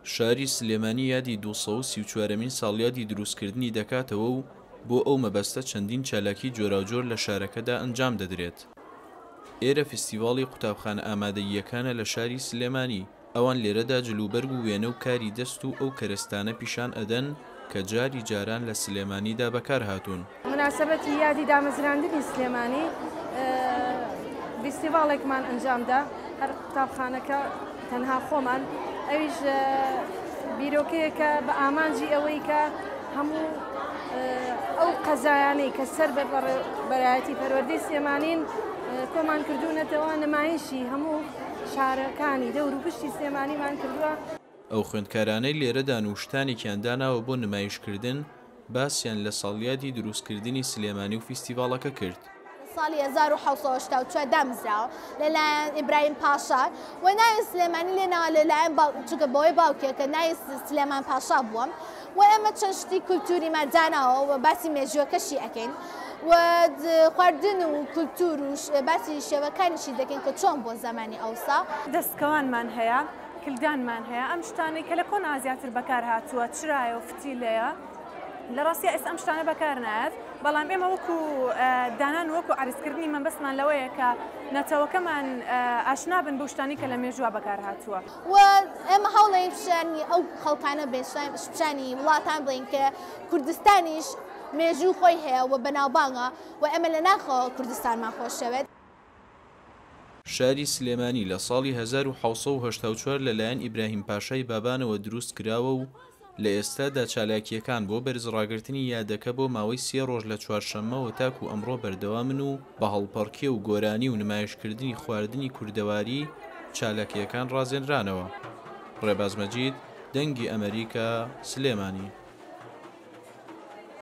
شاری سلێمانی یادی 234مین ساڵیادی دروستکردنی دەکاتەوە و بۆ ئەو مەبەستە چەندین چالاکی جۆراوجۆر لە شارەکەدا ئەنجام دەدرێت. ئێرە فستیڤاڵی قوتابخانە ئامادەییەکانە لە شاری سلێمانی. ئەوان لێرەدا جلوبەرگ و وێنە و کاری دەست و ئەو کەرەستانە پیشان ئەدەن کە جاری جاران لە سلێمانیدا بەکار هاتوون. مناسبەتی یادی دامەزراندنی سلێمانی فستیڤاڵێکمان ئەنجامدا هەر قوتابخانەکە تەنها خۆمان ئەویش بیرۆکەیەکە بە ئامانجی ئەوەی کە هەموو ئەو قەزایانەی کە سەر بەرایەتی پەروەردەی سلێمانین کۆمان کردوونەتەوە نمایشی هەموو شارەکانی دەور و پشتی سلێمانیمان کردووە. ئەو خوێندکارانەی لێرەدا نوشتانێکیان داناوە بۆ نمایشکردن باسییان لە ساڵیادی دروستکردنی سلێمانی و فستیڤاڵەکە کرد. ساڵی 1970 دامزراوە لەلایەن ئیبراهیم پاشا و ناوی سلێمانی لێناوە لەلایەن چونکە بەوەی باوکێکە ناوی سلێمان پاشا بووم و ئێمە چەند شتی کولتوریمان داناوە و باسی مێژووەکەشی ئەکەین و خواردن و کولتور و باسی شێوەکانیشی دەکەین کە چۆن بۆ زمانی ئەوسا دەستکەوانمان هەیە، کلدانمان هەیە، ئەم شتانەی کە لە کۆنا زیاتر بەکار هاتووە چرایە و فتیلەیە لە ڕاستی ئێستا ئەم شتانە بەکار نایەت، بەڵام ئێمە وەکو دانان وەکو عریزکردنی مەبەستمان لەوەیە کە نەتەوەکەمان ئاشنا بن بە شتانی کە لە مێژووە بەکار هاتووە و ئێمە هەوڵی پیشانی ئەو خەڵکانە پیشانی وڵاتان بڵین کە کوردستانیش مێژوو خۆی هەیە و بەناوبانگە و ئێمە لە ناخەوە کوردستانمان خۆشەوێت. شاری سلێمانی لە ساڵی 1984 لەلایەن ئیبراهیم پاشای بابانەوە دروست کراوە و لە ئێستادا چالاکیەکان بۆ بەرزڕاگرتنی یادەکە بۆ ماوەی 3 ڕۆژ لە چوارشەممەوە تاکو ئەمڕۆ بەردەوامن و بە هەڵپەڕکێ و گۆرانی و نمایشکردنی خواردنی کوردەواری چالاکیەکان ڕازێنرانەوە. ڕێباز مەجید، دەنگی ئەمریکا، سلێمانی.